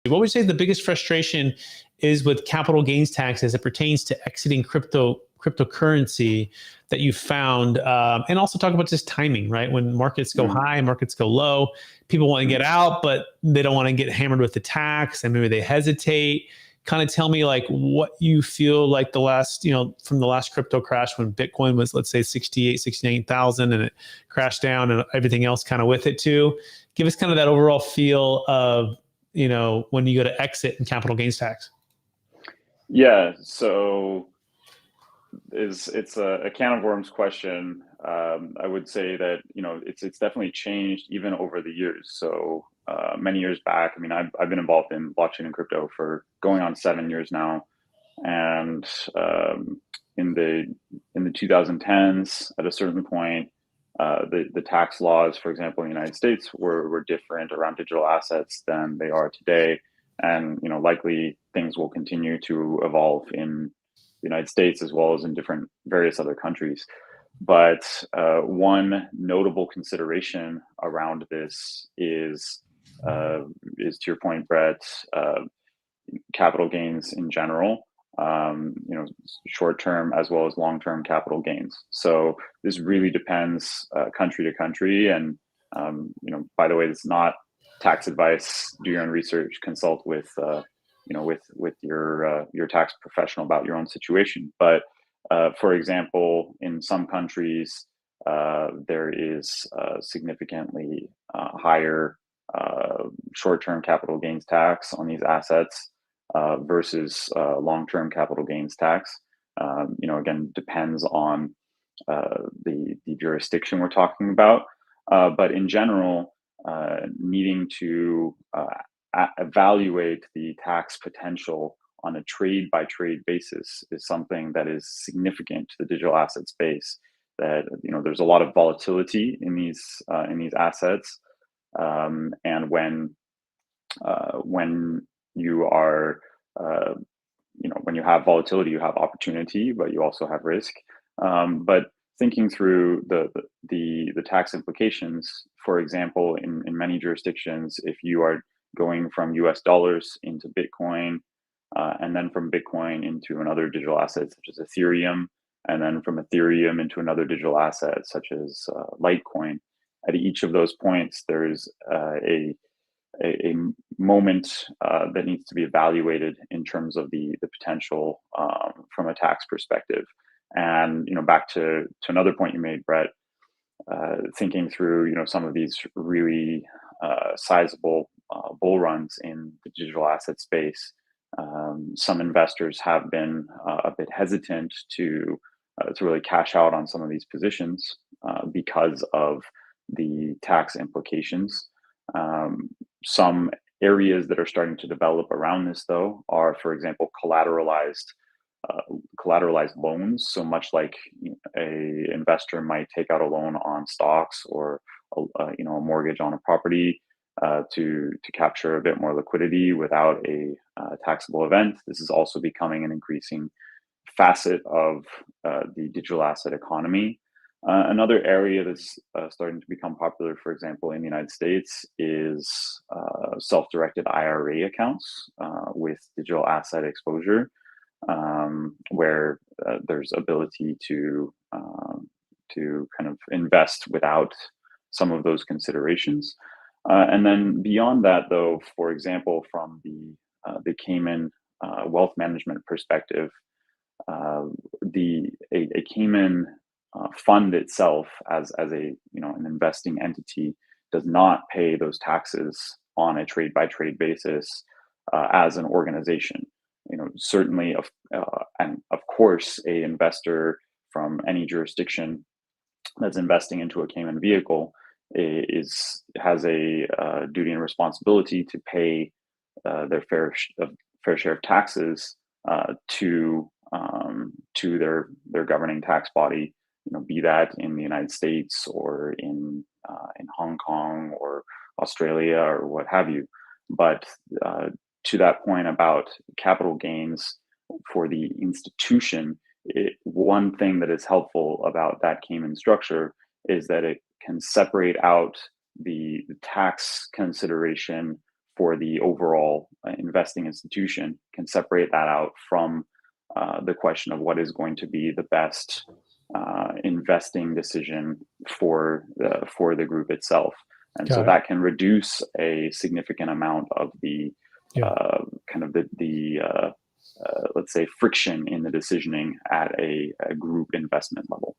What would you say the biggest frustration is with capital gains tax as it pertains to exiting cryptocurrency that you found? And also talk about just timing, right? When markets go high, markets go low, people want to get out, but they don't want to get hammered with the tax, and maybe they hesitate. Kind of tell me like what you feel like the last, from the last crypto crash when Bitcoin was, let's say 68, 69,000 and it crashed down and everything else kind of with it too. Give us kind of that overall feel of, when you go to exit and capital gains tax. Yeah, so it's a can of worms question. I would say that it's definitely changed even over the years. So many years back, I mean, I've been involved in blockchain and crypto for going on 7 years now, and in the 2010s, at a certain point, the tax laws, for example, in the United States, were different around digital assets than they are today, and likely things will continue to evolve in the United States as well as in different various other countries. But one notable consideration around this is to your point, Brett, capital gains in general. Short-term as well as long-term capital gains. So this really depends country to country. And by the way, it's not tax advice. Do your own research. Consult with with your tax professional about your own situation. But for example, in some countries, there is significantly higher short-term capital gains tax on these assets versus long-term capital gains tax. Again, depends on the jurisdiction we're talking about. But in general, needing to evaluate the tax potential on a trade-by-trade basis is something that is significant to the digital asset space. That there's a lot of volatility in these assets, and when you are when you have volatility, you have opportunity, but you also have risk. But thinking through the tax implications, for example, in many jurisdictions, if you are going from US dollars into Bitcoin, and then from Bitcoin into another digital asset such as Ethereum, and then from Ethereum into another digital asset such as Litecoin, at each of those points, there's a moment that needs to be evaluated in terms of the potential from a tax perspective. And back to another point you made, Brett, thinking through some of these really sizable bull runs in the digital asset space, some investors have been a bit hesitant to really cash out on some of these positions because of the tax implications. Some areas that are starting to develop around this, though, are, for example, collateralized loans. So much like a investor might take out a loan on stocks or a mortgage on a property to capture a bit more liquidity without a taxable event. This is also becoming an increasing facet of the digital asset economy. Another area that's starting to become popular, for example, in the United States, is self-directed IRA accounts with digital asset exposure, where there's ability to kind of invest without some of those considerations. And then beyond that, though, for example, from the Cayman wealth management perspective, a Cayman fund itself as an investing entity does not pay those taxes on a trade by trade basis as an organization. Certainly, and of course, a investor from any jurisdiction that's investing into a Cayman vehicle has a duty and responsibility to pay their fair share of taxes to their governing tax body, be that in the United States or in Hong Kong or Australia or what have you. But to that point about capital gains for the institution, one thing that is helpful about that Cayman structure is that it can separate out the tax consideration for the overall investing institution can separate that out from the question of what is going to be the best investing decision for the group itself. And so that can reduce a significant amount of the kind of the let's say friction in the decisioning at a group investment level.